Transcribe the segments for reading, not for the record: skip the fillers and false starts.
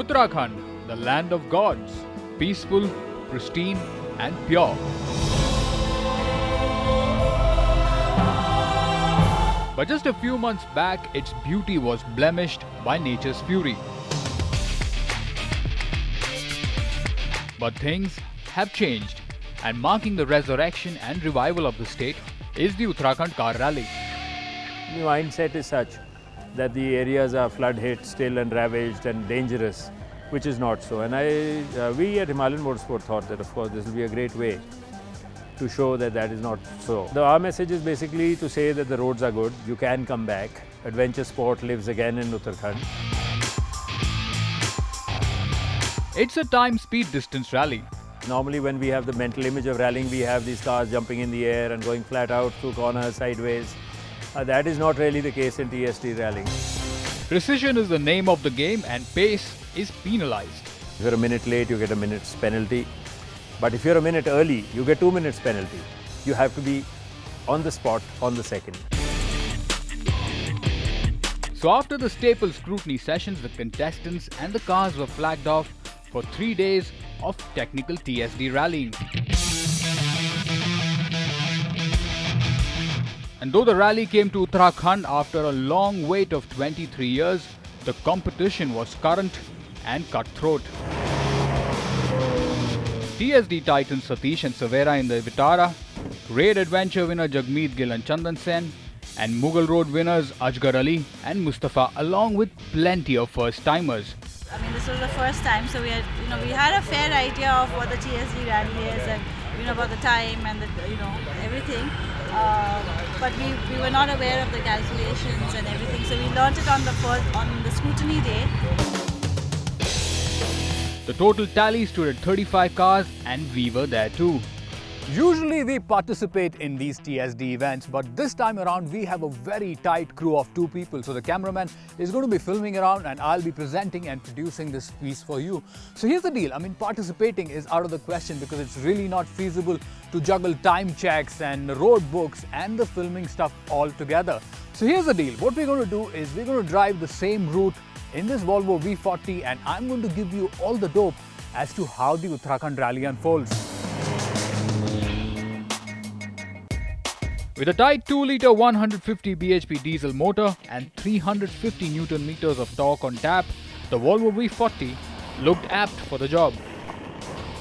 Uttarakhand, the land of gods, peaceful, pristine and pure. But just a few months back, its beauty was blemished by nature's fury. But things have changed, and marking the resurrection and revival of the state is the Uttarakhand Car Rally. The mindset is such that the areas are flood hit still and ravaged and dangerous, which is not so. And we at Himalayan Motorsport thought that, of course, this will be a great way to show that that is not so. Our message is basically to say that the roads are good, you can come back. Adventure sport lives again in Uttarakhand. It's a time speed distance rally. Normally when we have the mental image of rallying, we have these cars jumping in the air and going flat out through corners, sideways. That is not really the case in TSD rallying. Precision is the name of the game and pace is penalized. If you're a minute late, you get a minute's penalty. But if you're a minute early, you get 2 minutes penalty. You have to be on the spot on the second. So after the staple scrutiny sessions, the contestants and the cars were flagged off for 3 days of technical TSD rallying. And though the rally came to Uttarakhand after a long wait of 23 years, the competition was current and cutthroat. TSD titans Satish and Savera in the Vitara, Raid Adventure winner Jagmeet Gill and Chandan Sen, and Mughal Road winners Ajgar Ali and Mustafa, along with plenty of first-timers. I mean, this was the first time, so we had a fair idea of what the TSD rally is and about the time and everything. But we were not aware of the calculations and everything, so we learnt it on the scrutiny day. The total tally stood at 35 cars, and we were there too. Usually we participate in these TSD events, but this time around we have a very tight crew of 2 people. So the cameraman is going to be filming around and I'll be presenting and producing this piece for you. So here's the deal. I mean, participating is out of the question because it's really not feasible to juggle time checks and road books and the filming stuff all together. So here's the deal. What we're going to do is we're going to drive the same route in this Volvo V40 and I'm going to give you all the dope as to how the Uttarakhand rally unfolds. With a tight 2-litre 150 bhp diesel motor and 350 Newton meters of torque on tap, the Volvo V40 looked apt for the job.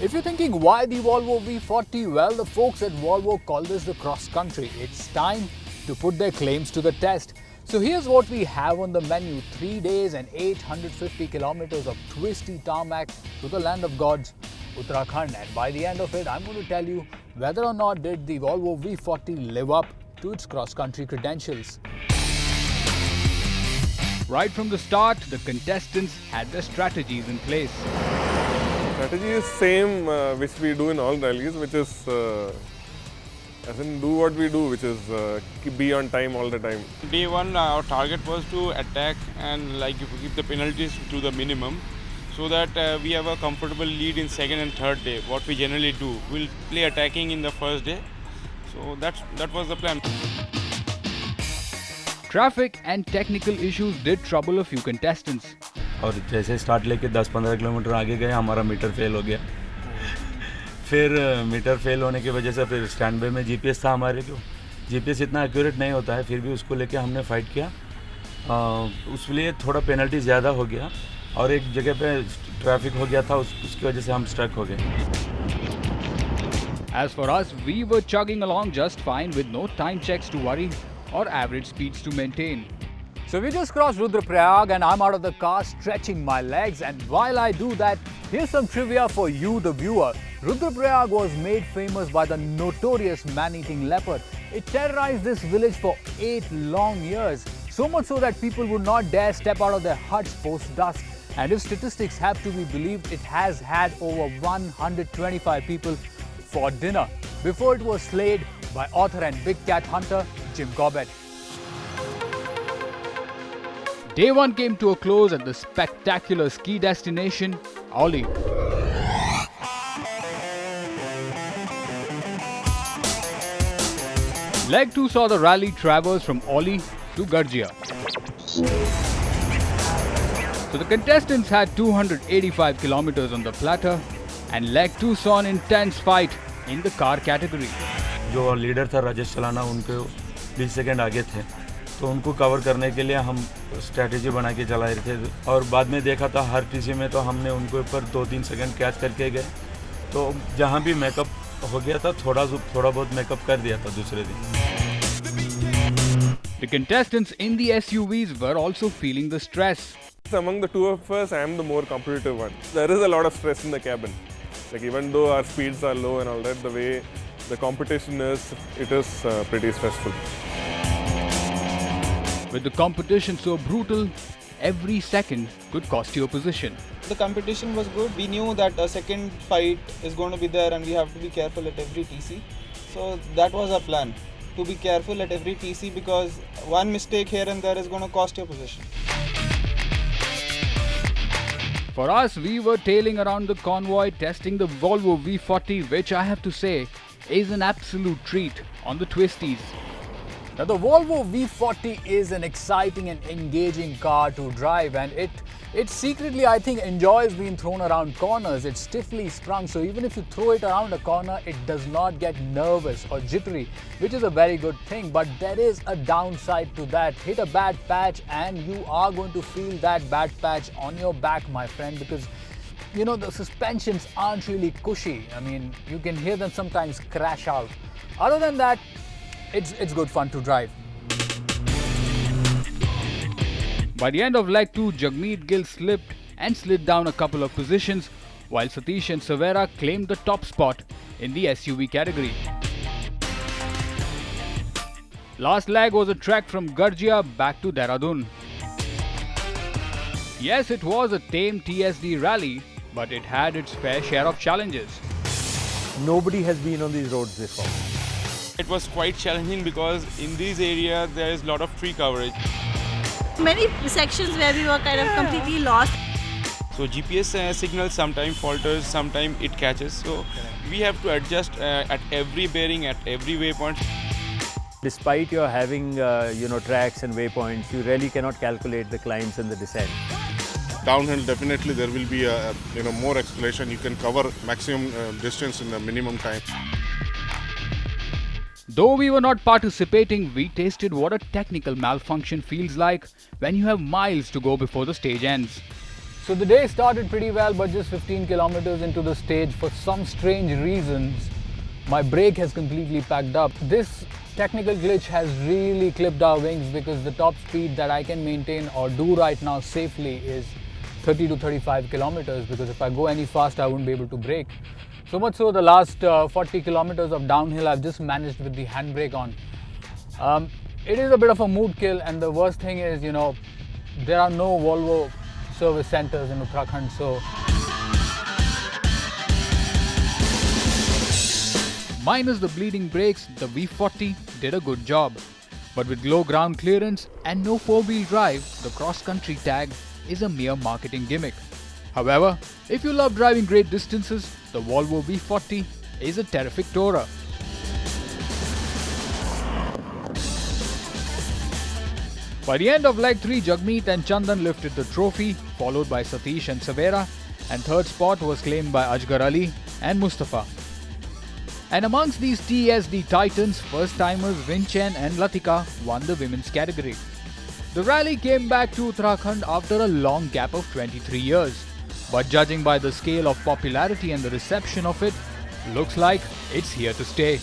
If you're thinking why the Volvo V40, well, the folks at Volvo call this the cross country. It's time to put their claims to the test. So here's what we have on the menu: 3 days and 850 kilometers of twisty tarmac to the land of gods, Uttarakhand. And by the end of it, I'm going to tell you whether or not did the Volvo V40 live up to its cross-country credentials. Right from the start, the contestants had their strategies in place. Strategy is same which we do in all rallies, which is as in do what we do, which is be on time all the time. Day one, our target was to attack and keep the penalties to the minimum, so that we have a comfortable lead in second and third day. What we generally do, we'll play attacking in the first day. So that was the plan. Traffic and technical issues did trouble a few contestants. और जैसे start लेके 10-15 kilometre आगे गए, हमारा metre fail हो गया. फिर metre fail होने की वजह से फिर स्टैंड बाय में जीपीएस था हमारे को. जीपीएस इतना एक्यूरेट नहीं होता है, फिर भी उसको लेके हमने फाइट किया. उसलिए थोड़ा पेनल्टी ज़्यादा हो गया और एक जगह पे ट्रैफिक हो गया था, उसकी वजह से हम स्ट्रक हो गए. As for us, we were chugging along just fine with no time checks to worry or average speeds to maintain. So we just crossed Rudraprayag and I'm out of the car stretching my legs, and while I do that, here's some trivia for you, the viewer. Rudraprayag was made famous by the notorious man-eating leopard. It terrorized this village for 8 long years, so much so that people would not dare step out of their huts post-dusk. And if statistics have to be believed, it has had over 125 people for dinner before it was slayed by author and big cat hunter Jim Corbett. Day one came to a close at the spectacular ski destination, Oli. Leg 2 saw the rally traverse from Oli to Garjia. So the contestants had 285 kilometers on the platter and leg 2 saw an intense fight in the car category. जो leader था राजेश चलाना, उनको 20 second आगे थे, तो उनको cover करने के लिए हम स्ट्रैटेजी बना के चला रहे थे। और बाद में देखा था हर टीसी में तो हमने उनके ऊपर 2-3 सेकंड कैच करके गए, तो जहाँ भी मेकअप हो गया था थोड़ा बहुत मेकअप कर दिया था दूसरे दिन। The contestants in the SUVs were also feeling the stress. Among the two of us, I am the more competitive one. There is a lot of stress in the cabin. Like even though our speeds are low and all that, the way the competition is, it is pretty stressful. With the competition so brutal, every second could cost you a position. The competition was good. We knew that a second fight is going to be there and we have to be careful at every TC. So that was our plan, to be careful at every TC, because one mistake here and there is going to cost your position. For us, we were tailing around the convoy testing the Volvo V40, which I have to say is an absolute treat on the twisties. Now the Volvo V40 is an exciting and engaging car to drive, and it secretly, I think, enjoys being thrown around corners. It's stiffly sprung, so even if you throw it around a corner, it does not get nervous or jittery, which is a very good thing. But there is a downside to that. Hit a bad patch and you are going to feel that bad patch on your back, my friend, because you know the suspensions aren't really cushy. I mean, you can hear them sometimes crash out. Other than that, it's good fun to drive. By the end of leg 2, Jagmeet Gill slipped and slid down a couple of positions, while Satish and Savera claimed the top spot in the SUV category. Last leg was a trek from Garjia back to Dehradun. Yes, it was a tame TSD rally, but it had its fair share of challenges. Nobody has been on these roads before. It was quite challenging because in these areas there is a lot of tree coverage. Many sections where we were kind of completely lost. So GPS signal sometimes falters, sometimes it catches. So we have to adjust at every bearing, at every waypoint. Despite your having tracks and waypoints, you really cannot calculate the climbs and the descent. Downhill, definitely there will be a more acceleration. You can cover maximum distance in the minimum time. Though we were not participating, we tasted what a technical malfunction feels like when you have miles to go before the stage ends. So the day started pretty well, but just 15 kilometers into the stage, for some strange reasons, my brake has completely packed up. This technical glitch has really clipped our wings, because the top speed that I can maintain or do right now safely is 30 to 35 kilometers, because if I go any faster, I wouldn't be able to brake. So much so, the last 40 kilometers of downhill I've just managed with the handbrake on. It is a bit of a mood kill, and the worst thing is, there are no Volvo service centers in Uttarakhand, so minus the bleeding brakes, the V40 did a good job. But with low ground clearance and no four-wheel drive, the cross-country tag is a mere marketing gimmick. However, if you love driving great distances, the Volvo V40 is a terrific tourer. By the end of leg 3, Jagmeet and Chandan lifted the trophy, followed by Satish and Savera, and third spot was claimed by Ajgar Ali and Mustafa. And amongst these TSD titans, first-timers Rinchen and Latika won the women's category. The rally came back to Uttarakhand after a long gap of 23 years. But judging by the scale of popularity and the reception of it, looks like it's here to stay.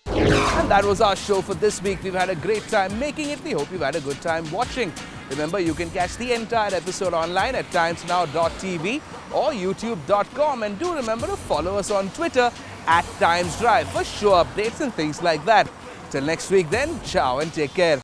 And that was our show for this week. We've had a great time making it. We hope you've had a good time watching. Remember, you can catch the entire episode online at timesnow.tv or youtube.com. And do remember to follow us on Twitter @TimesDrive for show updates and things like that. Till next week then, ciao and take care.